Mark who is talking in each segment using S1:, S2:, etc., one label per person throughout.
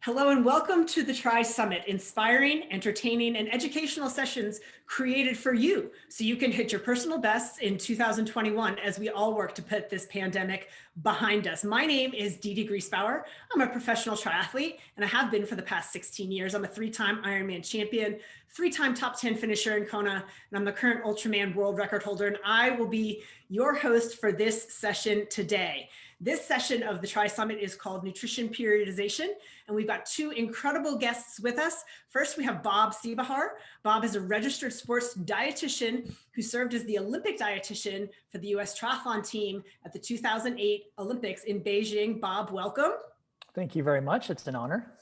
S1: Hello and welcome to the TriSummit, inspiring, entertaining, and educational sessions created for you so you can hit your personal bests in 2021 as we all work to put this pandemic behind us. My name is Dede Griesbauer. I'm a professional triathlete and I have been for the past 16 years. I'm a three-time Ironman champion, three-time top 10 finisher in Kona, and I'm the current Ultraman world record holder, and I will be your host for this session today. This session of the TriSummit is called Nutrition Periodization, and we've got two incredible guests with us. First, we have Bob Seebohar. Bob is a registered sports dietitian who served as the Olympic dietitian for the US Triathlon team at the 2008 Olympics in Beijing. Bob, welcome.
S2: Thank you very much. It's an honor.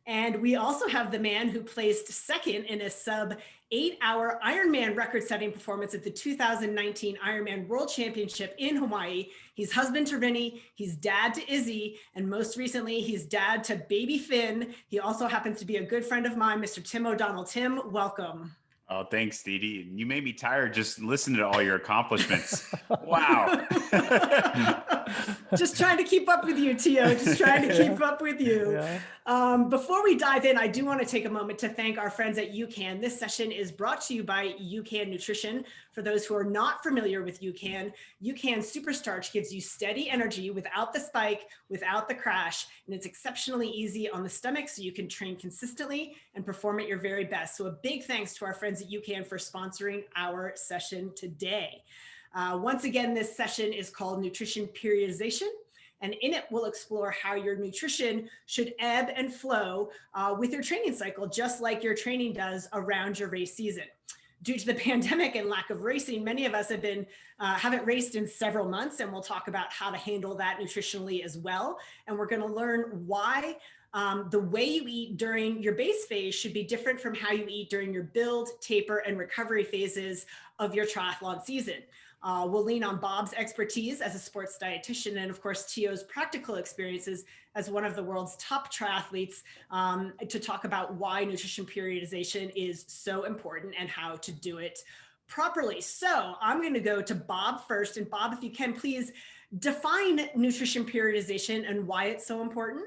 S1: And we also have the man who placed second in a sub 8-hour Ironman record-setting performance at the 2019 Ironman World Championship in Hawaii. He's husband to Rennie, he's dad to Izzy, and most recently, he's dad to baby Finn. He also happens to be a good friend of mine, Mr. Tim O'Donnell. Tim, welcome.
S3: Oh, thanks, Dede. You made me tired just listening to all your accomplishments. Wow.
S1: Just trying to keep up with you, Tio. Just trying to keep up with you. Yeah. Before we dive in, I do want to take a moment to thank our friends at UCAN. This session is brought to you by UCAN Nutrition. For those who are not familiar with UCAN, UCAN Super Starch gives you steady energy without the spike, without the crash, and it's exceptionally easy on the stomach so you can train consistently and perform at your very best. So a big thanks to our friends at UCAN for sponsoring our session today. Once again, this session is called Nutrition Periodization, and in it we'll explore how your nutrition should ebb and flow with your training cycle, just like your training does around your race season. Due to the pandemic and lack of racing, many of us haven't raced in several months, and we'll talk about how to handle that nutritionally as well. And we're going to learn why the way you eat during your base phase should be different from how you eat during your build, taper, and recovery phases of your triathlon season. We'll lean on Bob's expertise as a sports dietitian and, of course, Tio's practical experiences as one of the world's top triathletes to talk about why nutrition periodization is so important and how to do it properly. So I'm going to go to Bob first. And Bob, if you can, please define nutrition periodization and why it's so important.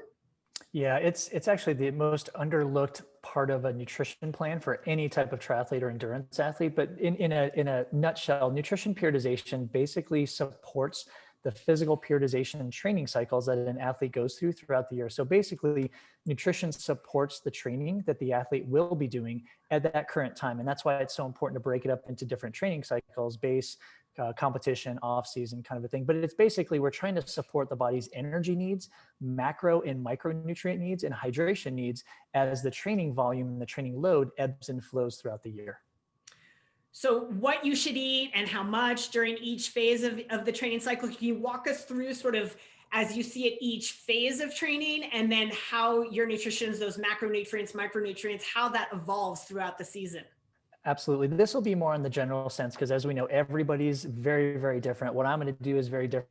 S2: Yeah, it's actually the most underlooked part of a nutrition plan for any type of triathlete or endurance athlete. But in a nutshell, nutrition periodization basically supports the physical periodization and training cycles that an athlete goes through throughout the year. So basically, nutrition supports the training that the athlete will be doing at that current time. And that's why it's so important to break it up into different training cycles, base, competition, off-season kind of a thing. But it's basically, we're trying to support the body's energy needs, macro and micronutrient needs, and hydration needs as the training volume and the training load ebbs and flows throughout the year.
S1: So what you should eat and how much during each phase of the training cycle, can you walk us through sort of as you see it each phase of training, and then how your nutrition, those macronutrients, micronutrients, how that evolves throughout the season?
S2: Absolutely. This will be more in the general sense, because as we know, everybody's very, very different. What I'm going to do is very different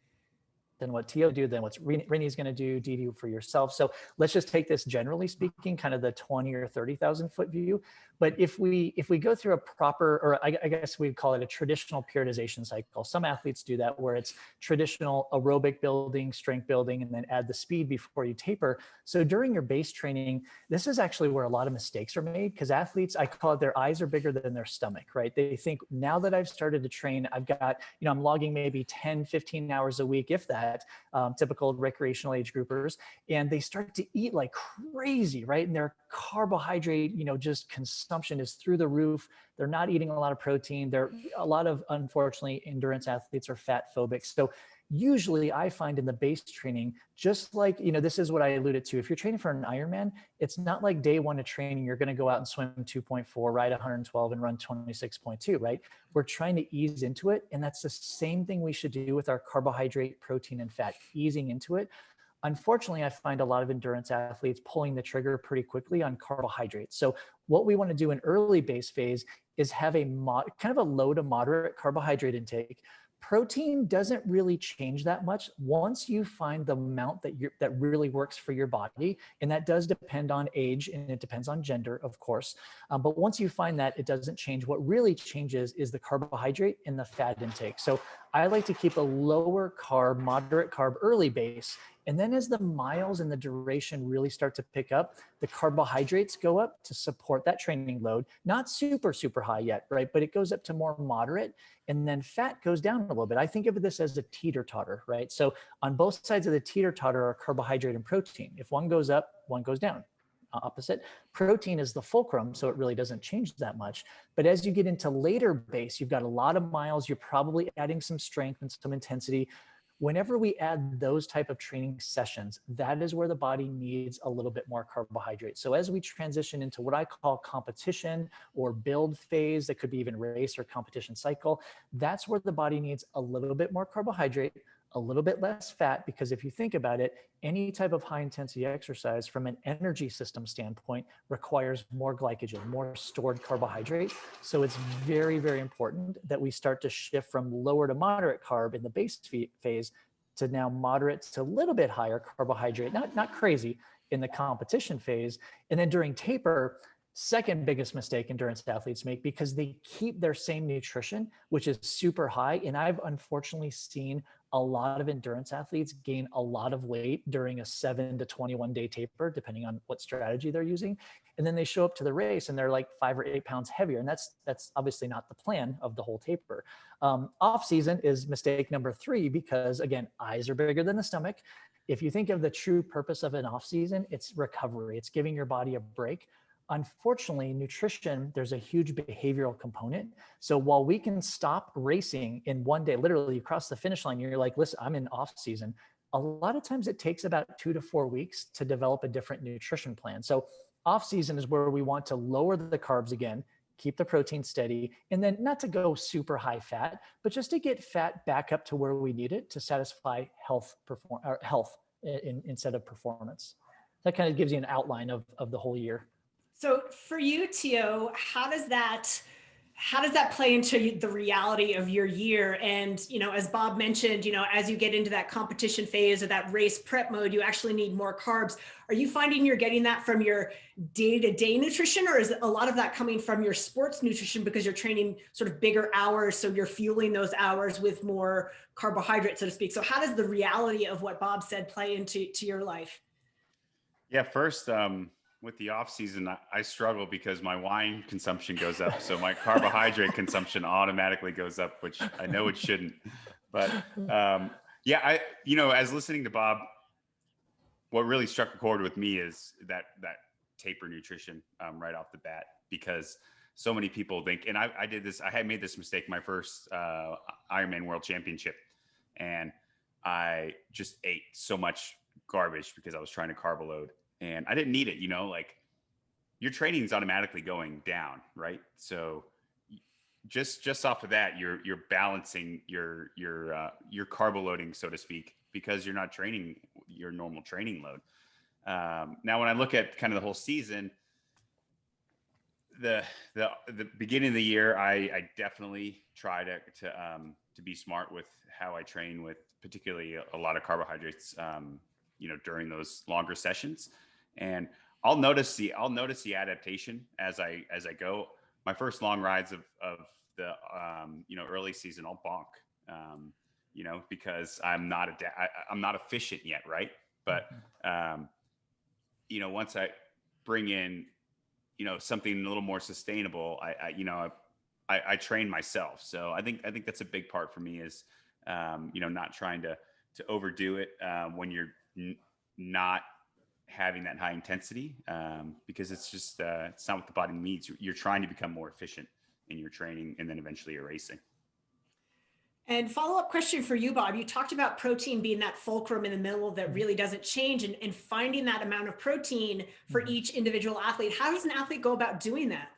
S2: than what Tio do, than what Rennie's going to do, Dede for yourself. So let's just take this generally speaking, kind of the 20 or 30,000 foot view. But if we go through a proper, or I guess we'd call it a traditional periodization cycle. Some athletes do that, where it's traditional aerobic building, strength building, and then add the speed before you taper. So during your base training, this is actually where a lot of mistakes are made, because athletes, I call it, their eyes are bigger than their stomach, right? They think, now that I've started to train, I've got, I'm logging maybe 10, 15 hours a week, if that, typical recreational age groupers, and they start to eat like crazy, right? And their carbohydrate, just consumption is through the roof. They're not eating a lot of protein. A lot of, unfortunately, endurance athletes are fat phobic. So usually I find in the base training, just like, this is what I alluded to. If you're training for an Ironman, it's not like day one of training, you're going to go out and swim 2.4, ride 112 and run 26.2, right? We're trying to ease into it. And that's the same thing we should do with our carbohydrate, protein, and fat, easing into it. Unfortunately, I find a lot of endurance athletes pulling the trigger pretty quickly on carbohydrates. So what we want to do in early base phase is have a kind of a low to moderate carbohydrate intake. Protein doesn't really change that much once you find the amount that really works for your body. And that does depend on age, and it depends on gender, of course. But once you find that, it doesn't change. What really changes is the carbohydrate and the fat intake. So I like to keep a lower carb, moderate carb early base. And then as the miles and the duration really start to pick up, the carbohydrates go up to support that training load. Not super, super high yet, right? But it goes up to more moderate, and then fat goes down a little bit. I think of this as a teeter-totter, right? So on both sides of the teeter-totter are carbohydrate and protein. If one goes up, one goes down. Opposite. Protein is the fulcrum, so it really doesn't change that much. But as you get into later base, you've got a lot of miles, you're probably adding some strength and some intensity. Whenever we add those type of training sessions, that is where the body needs a little bit more carbohydrate. So as we transition into what I call competition or build phase, that could be even race or competition cycle, that's where the body needs a little bit more carbohydrate, a little bit less fat, because if you think about it, any type of high intensity exercise from an energy system standpoint requires more glycogen, more stored carbohydrate. So it's very, very important that we start to shift from lower to moderate carb in the base phase to now moderate to a little bit higher carbohydrate, not crazy in the competition phase. And then during taper, second biggest mistake endurance athletes make, because they keep their same nutrition, which is super high. And I've unfortunately seen a lot of endurance athletes gain a lot of weight during a 7 to 21 day taper, depending on what strategy they're using. And then they show up to the race and they're like 5 or 8 pounds heavier. And that's obviously not the plan of the whole taper. Off season is mistake number 3, because again, eyes are bigger than the stomach. If you think of the true purpose of an off season, it's recovery. It's giving your body a break. Unfortunately, nutrition, there's a huge behavioral component. So while we can stop racing in one day, literally you cross the finish line, you're like, listen, I'm in off season. A lot of times it takes about 2 to 4 weeks to develop a different nutrition plan. So off season is where we want to lower the carbs again, keep the protein steady, and then not to go super high fat, but just to get fat back up to where we need it to satisfy health instead of performance. That kind of gives you an outline of the whole year.
S1: So for you, Tio, how does that play into the reality of your year? And, as Bob mentioned, as you get into that competition phase or that race prep mode, you actually need more carbs. Are you finding you're getting that from your day-to-day nutrition, or is a lot of that coming from your sports nutrition because you're training sort of bigger hours, so you're fueling those hours with more carbohydrates, so to speak? So how does the reality of what Bob said play into your life?
S3: Yeah, first, with the off season, I struggle because my wine consumption goes up. So my carbohydrate consumption automatically goes up, which I know it shouldn't. But yeah, as listening to Bob, what really struck a chord with me is that taper nutrition right off the bat, because so many people think, and I had made this mistake my first Ironman World Championship, and I just ate so much garbage because I was trying to carb load. And I didn't need it, like your training is automatically going down, right? So just off of that, you're balancing your carbo loading, so to speak, because you're not training your normal training load. Now, when I look at kind of the whole season, the beginning of the year, I definitely try to be smart with how I train, with particularly a lot of carbohydrates, during those longer sessions. And I'll notice the adaptation as I go. My first long rides of the early season, I'll bonk, because I'm not efficient yet, right? But once I bring in something a little more sustainable, I train myself. So I think that's a big part for me, is not trying to overdo it when you're not having that high intensity, because it's just it's not what the body needs. You're trying to become more efficient in your training, and then eventually your racing.
S1: And follow-up question for you, Bob. You talked about protein being that fulcrum in the middle that really doesn't change, and finding that amount of protein for each individual athlete. How does an athlete go about doing that?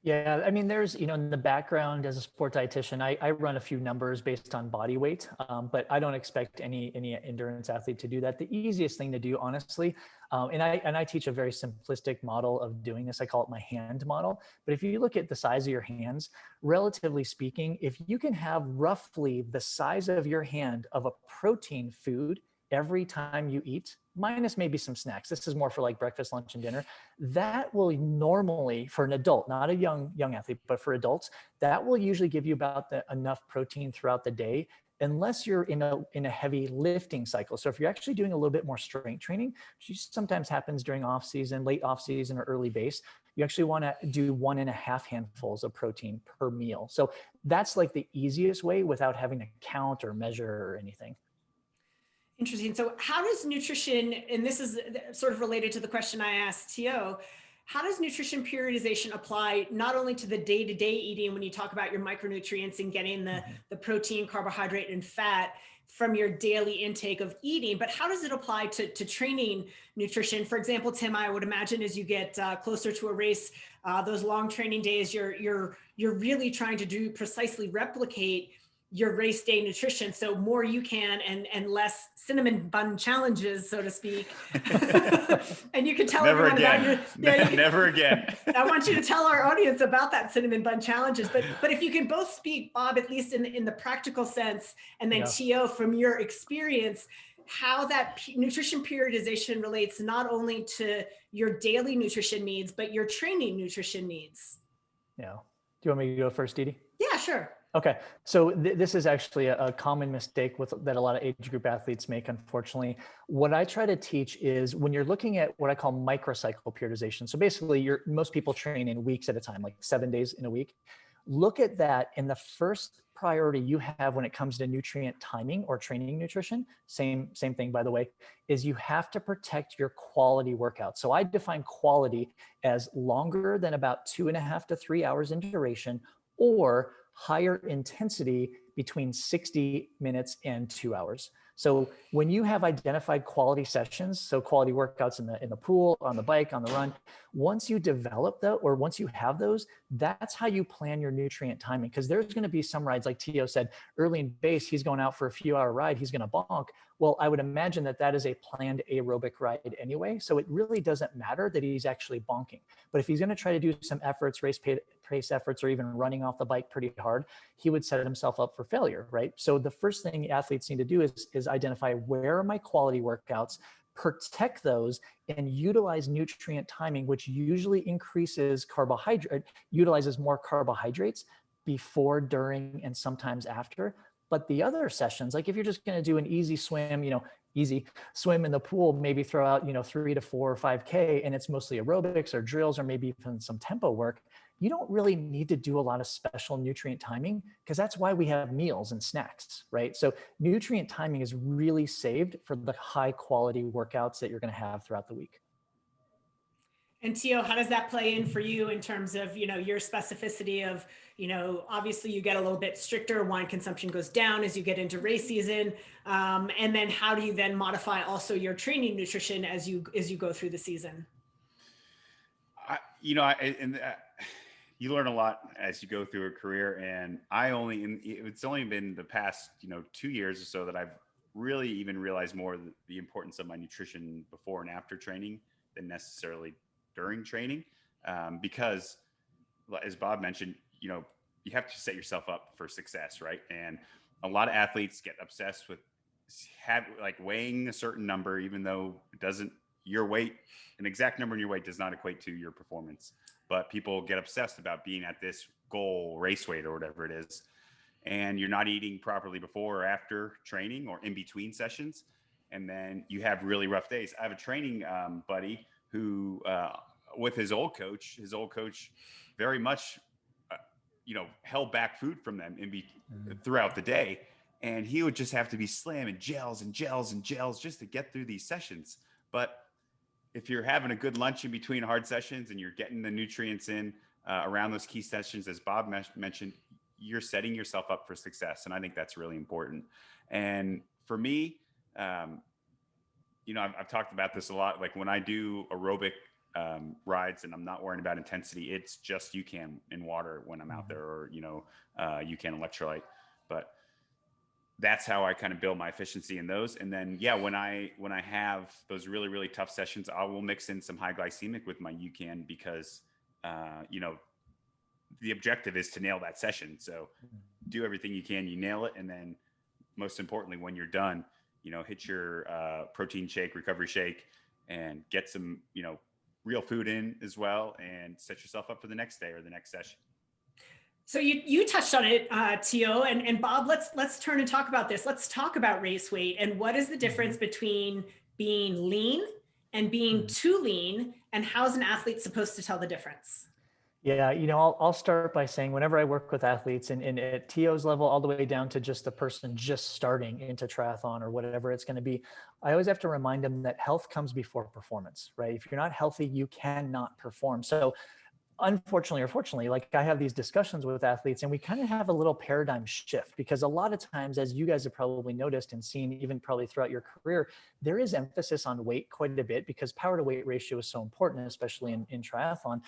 S2: Yeah, I mean, there's, in the background as a sport dietitian, I run a few numbers based on body weight, but I don't expect any endurance athlete to do that. The easiest thing to do, honestly, and I teach a very simplistic model of doing this. I call it my hand model. But if you look at the size of your hands, relatively speaking, if you can have roughly the size of your hand of a protein food every time you eat, minus maybe some snacks. This is more for like breakfast, lunch, and dinner. That will normally, for an adult, not a young athlete, but for adults, that will usually give you about enough protein throughout the day, unless you're in a heavy lifting cycle. So if you're actually doing a little bit more strength training, which sometimes happens during off season, late off season, or early base, you actually want to do 1.5 handfuls of protein per meal. So that's like the easiest way without having to count or measure or anything.
S1: Interesting. So how does nutrition, and this is sort of related to the question I asked Tio, how does nutrition periodization apply not only to the day-to-day eating when you talk about your micronutrients and getting the protein, carbohydrate, and fat from your daily intake of eating, but how does it apply to training nutrition? For example, Tim, I would imagine as you get closer to a race, those long training days, you're really trying to precisely replicate your race day nutrition. So more you can and less cinnamon bun challenges, so to speak. And you can tell
S3: never
S1: everyone
S3: again.
S1: about your,
S3: never again.
S1: I want you to tell our audience about that cinnamon bun challenges, but if you can both speak, Bob, at least in the practical sense, and then Tio, from your experience, how that nutrition periodization relates not only to your daily nutrition needs, but your training nutrition needs.
S2: Yeah. Do you want me to go first, Dede?
S1: Yeah, sure.
S2: Okay, so this is actually a common mistake that a lot of age group athletes make, unfortunately. What I try to teach is when you're looking at what I call microcycle periodization. So basically, most people train in weeks at a time, like 7 days in a week. Look at that, and the first priority you have when it comes to nutrient timing or training nutrition, same thing, by the way, is you have to protect your quality workout. So I define quality as longer than about 2.5 to 3 hours in duration, or higher intensity between 60 minutes and 2 hours. So when you have identified quality sessions, so quality workouts in the pool, on the bike, on the run, once you develop that, or once you have those, that's how you plan your nutrient timing. Because there's going to be some rides, like Tio said, early in base, he's going out for a few hour ride, he's going to bonk. Well, I would imagine that is a planned aerobic ride anyway. So it really doesn't matter that he's actually bonking. But if he's going to try to do some efforts, race pace efforts, or even running off the bike pretty hard, he would set himself up for failure, right? So the first thing athletes need to do is identify where are my quality workouts, protect those, and utilize nutrient timing, which usually utilizes more carbohydrates before, during, and sometimes after. But the other sessions, like if you're just going to do an easy swim, easy swim in the pool, maybe throw out, 3 to 4 or 5K, and it's mostly aerobics or drills or maybe even some tempo work, you don't really need to do a lot of special nutrient timing, because that's why we have meals and snacks, right? So nutrient timing is really saved for the high quality workouts that you're going to have throughout the week.
S1: And Tio, how does that play in for you in terms of, your specificity of, obviously you get a little bit stricter, wine consumption goes down as you get into race season. And then how do you then modify also your training nutrition as you go through the season?
S3: You learn a lot as you go through a career, and it's only been the past, 2 years or so that I've really even realized more the importance of my nutrition before and after training than necessarily during training, because as Bob mentioned, you have to set yourself up for success, right? And a lot of athletes get obsessed with weighing a certain number, even though your weight, an exact number in your weight does not equate to your performance. But people get obsessed about being at this goal race weight or whatever it is, and you're not eating properly before or after training or in between sessions, and then you have really rough days. I have a training buddy who, with his old coach very much, held back food from them throughout the day, and he would just have to be slamming gels and gels and gels just to get through these sessions. But if you're having a good lunch in between hard sessions and you're getting the nutrients in around those key sessions, as Bob mentioned, you're setting yourself up for success. And I think that's really important. And for me, I've talked about this a lot. Like when I do aerobic rides and I'm not worrying about intensity, it's just UCAN in water when I'm out there, or, UCAN electrolyte. But that's how I kind of build my efficiency in those. And then, when I have those really, really tough sessions, I will mix in some high glycemic with my UCAN, because, the objective is to nail that session. So do everything you can, you nail it. And then most importantly, when you're done, hit your protein shake, recovery shake, and get some, real food in as well, and set yourself up for the next day or the next session.
S1: So you touched on it, Tio, and Bob, let's turn and talk about this. Let's talk about race weight and what is the difference between being lean and being too lean, and how's an athlete supposed to tell the difference?
S2: Yeah, I'll start by saying whenever I work with athletes and at TO's level all the way down to just the person just starting into triathlon or whatever it's going to be, I always have to remind them that health comes before performance, right? If you're not healthy, you cannot perform. So unfortunately or fortunately, like I have these discussions with athletes and we kind of have a little paradigm shift, because a lot of times, as you guys have probably noticed and seen even probably throughout your career, there is emphasis on weight quite a bit because power to weight ratio is so important, especially in triathlon.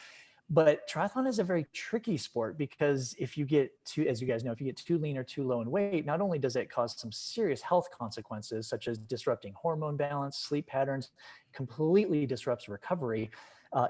S2: But triathlon is a very tricky sport because if you get too, as you guys know, if you get too lean or too low in weight, not only does it cause some serious health consequences, such as disrupting hormone balance, sleep patterns, completely disrupts recovery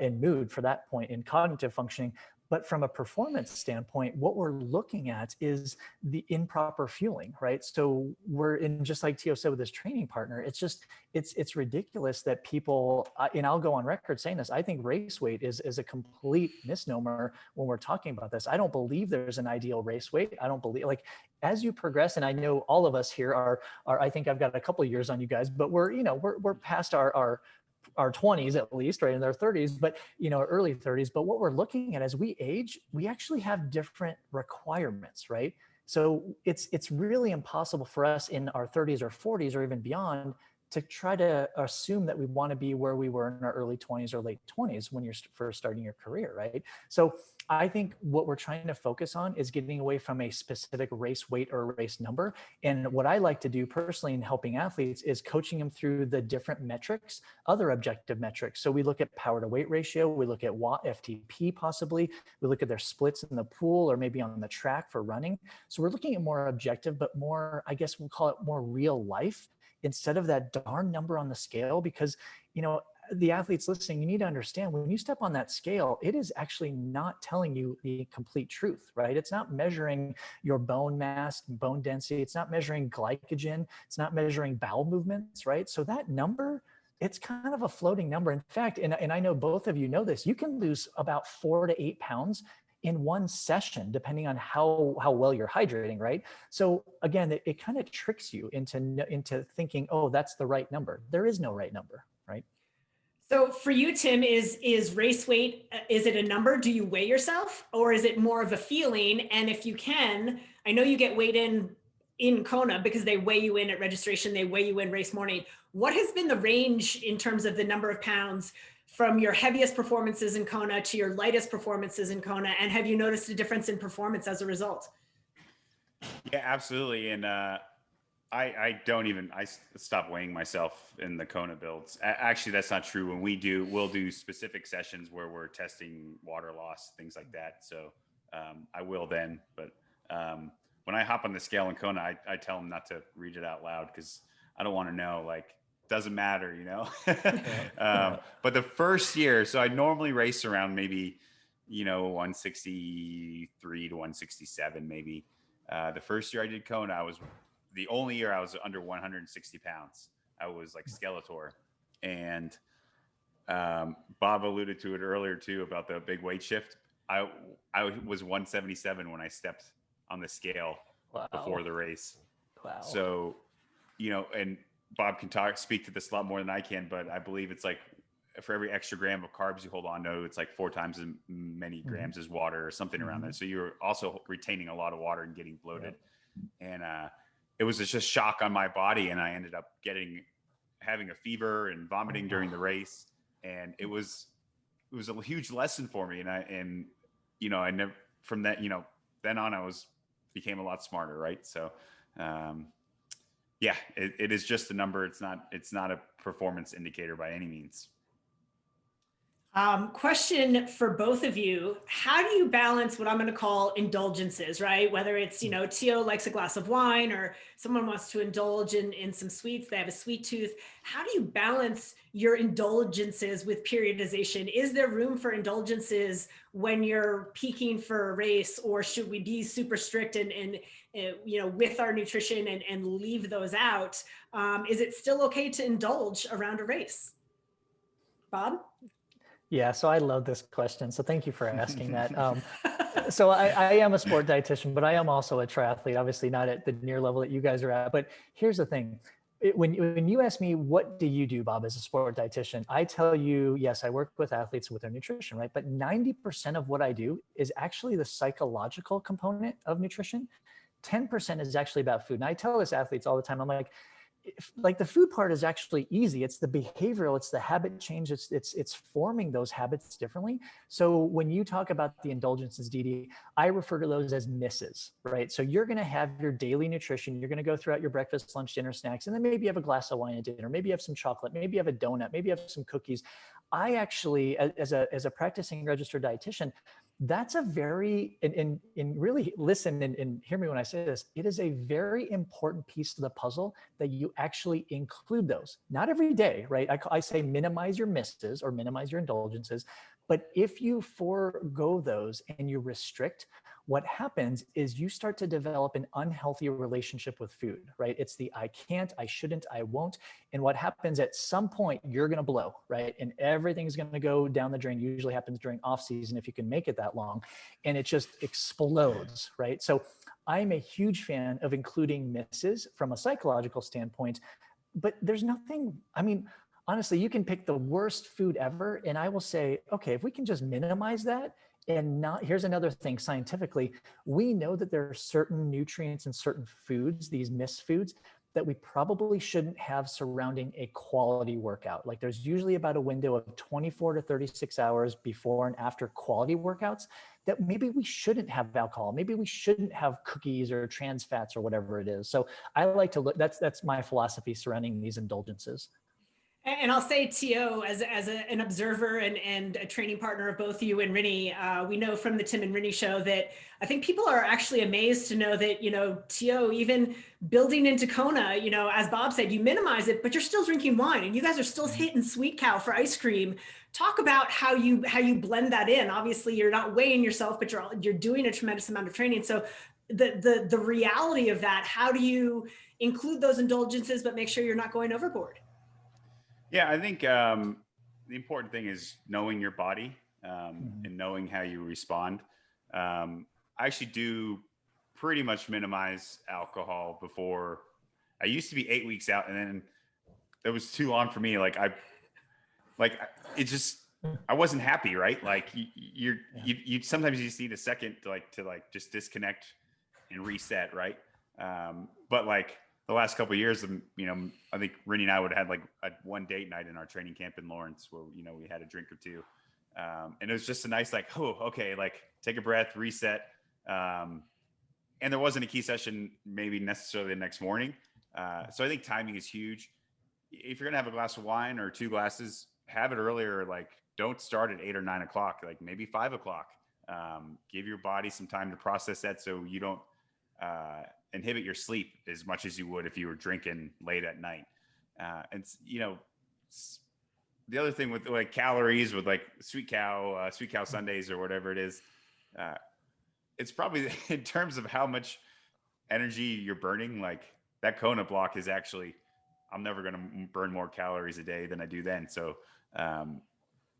S2: and mood for that point in cognitive functioning. But from a performance standpoint, what we're looking at is the improper fueling, right? So we're in, just like Tio said with his training partner, it's ridiculous that people, and I'll go on record saying this, I think race weight is a complete misnomer when we're talking about this. I don't believe there's an ideal race weight. I don't believe, like, as you progress, and I know all of us here are I think I've got a couple of years on you guys, but we're past our 20s at least, right, in their 30s, but early 30s. But what we're looking at as we age, we actually have different requirements, right? So it's really impossible for us in our 30s or 40s or even beyond to try to assume that we want to be where we were in our early 20s or late 20s when you're first starting your career, right? So I think what we're trying to focus on is getting away from a specific race weight or race number. And what I like to do personally in helping athletes is coaching them through the different metrics, other objective metrics. So we look at power to weight ratio, we look at watt FTP possibly, we look at their splits in the pool or maybe on the track for running. So we're looking at more objective, but more, I guess we'll call it more real life instead of that darn number on the scale. Because, the athletes listening, you need to understand when you step on that scale, it is actually not telling you the complete truth, right? It's not measuring your bone mass, bone density. It's not measuring glycogen. It's not measuring bowel movements, right? So that number, it's kind of a floating number. In fact, and I know both of you know this, you can lose about 4 to 8 pounds in one session, depending on how well you're hydrating, right? So again, it kind of tricks you into thinking, oh, that's the right number. There is no right number, right?
S1: So for you, Tim, is race weight, is it a number? Do you weigh yourself, or is it more of a feeling? And if you can, I know you get weighed in Kona because they weigh you in at registration, they weigh you in race morning. What has been the range in terms of the number of pounds from your heaviest performances in Kona to your lightest performances in Kona? And have you noticed a difference in performance as a result?
S3: Yeah, absolutely. And I stopped weighing myself in the Kona builds. Actually, that's not true. We'll do specific sessions where we're testing water loss, things like that. So I will then, but when I hop on the scale in Kona, I tell them not to read it out loud because I don't want to know, like, doesn't matter, But the first year, so I normally race around maybe, 163 to 167, maybe. The first year I did Kona, I was the only year I was under 160 pounds. I was like Skeletor. And Bob alluded to it earlier too about the big weight shift. I was 177 when I stepped on the scale before the race.
S2: Wow.
S3: So, and Bob can speak to this a lot more than I can, but I believe it's like for every extra gram of carbs you hold on to, it's like 4 times as many grams as water or something around that. So you're also retaining a lot of water and getting bloated. And it was just shock on my body, and I ended up having a fever and vomiting during the race. And it was a huge lesson for me. And I never, from that, then on became a lot smarter. Right. So, yeah, it is just a number. It's not a performance indicator by any means.
S1: Question for both of you. How do you balance what I'm going to call indulgences, right? Whether it's, Tio likes a glass of wine or someone wants to indulge in some sweets, they have a sweet tooth. How do you balance your indulgences with periodization? Is there room for indulgences when you're peaking for a race, or should we be super strict and with our nutrition and leave those out? Is it still okay to indulge around a race? Bob?
S2: Yeah, so I love this question. So thank you for asking that. So I am a sport dietitian, but I am also a triathlete, obviously not at the near level that you guys are at. But here's the thing. When you ask me, what do you do, Bob, as a sport dietitian? I tell you, yes, I work with athletes with their nutrition, right? But 90% of what I do is actually the psychological component of nutrition. 10% is actually about food. And I tell this athletes all the time, I'm like the food part is actually easy. It's the behavioral, it's the habit change. It's forming those habits differently. So when you talk about the indulgences, Dede, I refer to those as misses, right? So you're going to have your daily nutrition. You're going to go throughout your breakfast, lunch, dinner, snacks, and then maybe you have a glass of wine at dinner. Maybe you have some chocolate. Maybe you have a donut. Maybe you have some cookies. I actually, as a practicing registered dietitian, that's a very, and really listen and hear me when I say this, it is a very important piece of the puzzle that you actually include those. Not every day, right? I say minimize your misses or minimize your indulgences, but if you forego those and you restrict, what happens is you start to develop an unhealthy relationship with food, right? It's the I can't, I shouldn't, I won't. And what happens at some point, you're going to blow, right? And everything's going to go down the drain. Usually happens during off season if you can make it that long. And it just explodes, right? So I'm a huge fan of including misses from a psychological standpoint, but there's nothing, I mean, honestly, you can pick the worst food ever. And I will say, okay, if we can just minimize that. And not, here's another thing scientifically, we know that there are certain nutrients in certain foods, these misfoods, that we probably shouldn't have surrounding a quality workout. Like there's usually about a window of 24 to 36 hours before and after quality workouts that maybe we shouldn't have alcohol. Maybe we shouldn't have cookies or trans fats or whatever it is. So I like to look, that's my philosophy surrounding these indulgences.
S1: And I'll say, Tio, as an observer and a training partner of both you and Rinny, we know from the Tim and Rinny show that I think people are actually amazed to know that, Tio, even building into Kona, as Bob said, you minimize it, but you're still drinking wine and you guys are still hitting Sweet Cow for ice cream. Talk about how you blend that in. Obviously, you're not weighing yourself, but you're doing a tremendous amount of training. So the reality of that, how do you include those indulgences, but make sure you're not going overboard?
S3: Yeah, I think the important thing is knowing your body and knowing how you respond. I actually do pretty much minimize alcohol before. I used to be 8 weeks out, and then it was too long for me. I wasn't happy, right? Like you sometimes you just need a second to just disconnect and reset, right? But the last couple of years, I think Rinny and I would have had a one date night in our training camp in Lawrence where, we had a drink or two. And it was just a nice, take a breath, reset. And there wasn't a key session maybe necessarily the next morning. So I think timing is huge. If you're going to have a glass of wine or 2 glasses, have it earlier. Don't start at 8 or 9 o'clock, maybe 5 o'clock. Give your body some time to process that so you don't, inhibit your sleep as much as you would if you were drinking late at night. And the other thing with calories with Sweet Cow Sundays or whatever it is, it's probably in terms of how much energy you're burning, that Kona block is actually, I'm never going to burn more calories a day than I do then. So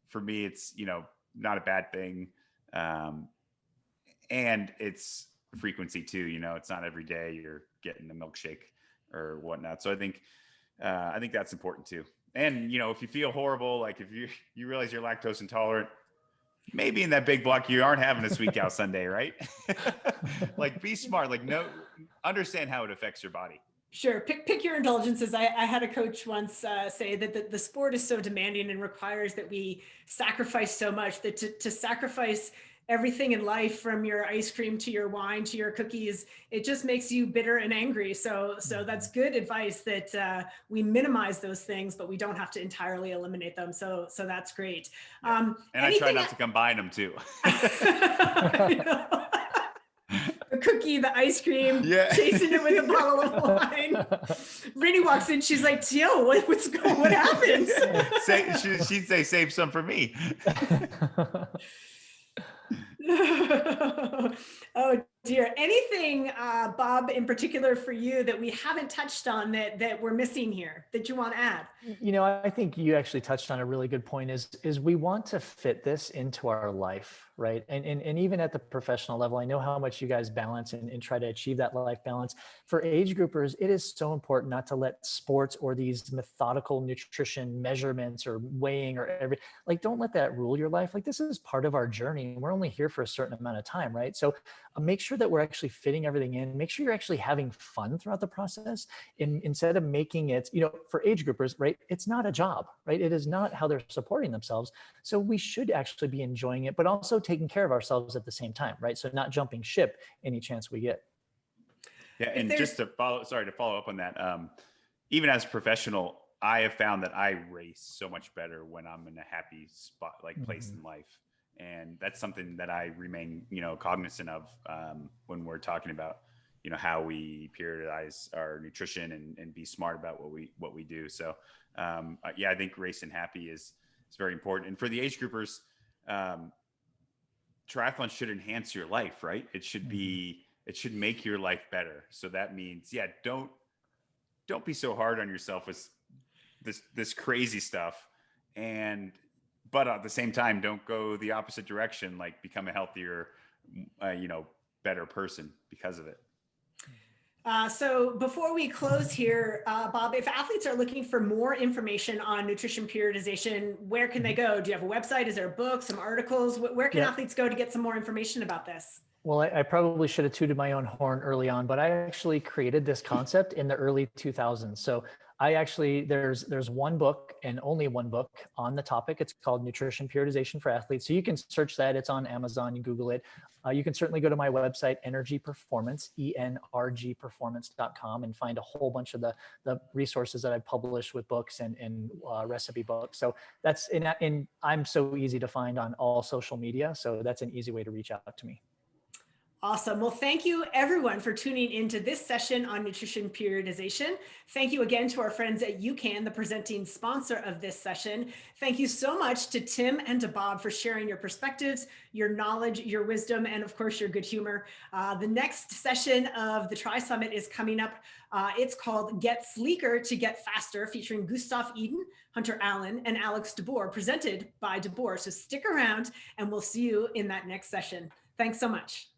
S3: for me, it's, not a bad thing. And it's frequency too, it's not every day you're getting a milkshake or whatnot. So I think that's important too. And if you feel horrible, if you realize you're lactose intolerant, maybe in that big block you aren't having a Sweet Cow Sunday, right? Be smart, understand how it affects your body.
S1: Sure. Pick your indulgences. I had a coach once say that the sport is so demanding and requires that we sacrifice so much that to sacrifice everything in life, from your ice cream to your wine to your cookies, it just makes you bitter and angry. So that's good advice, that we minimize those things, but we don't have to entirely eliminate them. So that's great.
S3: Yeah. And I try not to combine them too.
S1: The cookie, the ice cream, chasing it with a bottle of wine. Rini walks in, she's like, Tio, what happened?
S3: She'd say, save some for me.
S1: Oh dear. Anything, Bob, in particular for you that we haven't touched on that we're missing here that you want to add?
S2: I think you actually touched on a really good point, is we want to fit this into our life, right? And even at the professional level, I know how much you guys balance and try to achieve that life balance. For age groupers, it is so important not to let sports or these methodical nutrition measurements or weighing or don't let that rule your life. Like, this is part of our journey. We're only here for a certain amount of time, right? So make sure that we're actually fitting everything in. Make sure you're actually having fun throughout the process, instead of making it, for age groupers, right? It's not a job, right? It is not how they're supporting themselves. So we should actually be enjoying it, but also taking care of ourselves at the same time, right? So not jumping ship any chance we get.
S3: Yeah, and just to follow up on that, even as a professional, I have found that I race so much better when I'm in a happy spot, place in life. And that's something that I remain, cognizant of when we're talking about, how we periodize our nutrition and be smart about what we do. So, I think racing happy is very important. And for the age groupers, triathlon should enhance your life, right? It should should make your life better. So that means, don't be so hard on yourself with this crazy stuff. But at the same time, don't go the opposite direction, like become a healthier, better person because of it.
S1: So before we close here, Bob, if athletes are looking for more information on nutrition periodization, where can they go? Do you have a website? Is there a book, some articles? Where can athletes go to get some more information about this?
S2: Well, I probably should have tooted my own horn early on, but I actually created this concept in the early 2000s. So there's one book and only one book on the topic. It's called Nutrition Periodization for Athletes. So you can search that. It's on Amazon. You Google it. You can certainly go to my website, Energy Performance, ENRGperformance.com, and find a whole bunch of the resources that I've published with books and recipe books. So and I'm so easy to find on all social media. So that's an easy way to reach out to me.
S1: Awesome. Well, thank you everyone for tuning into this session on nutrition periodization. Thank you again to our friends at UCAN, the presenting sponsor of this session. Thank you so much to Tim and to Bob for sharing your perspectives, your knowledge, your wisdom, and of course, your good humor. The next session of the TriSummit is coming up. It's called Get Sleeker to Get Faster, featuring Gustav Eden, Hunter Allen, and Alex DeBoer, presented by DeBoer. So stick around and we'll see you in that next session. Thanks so much.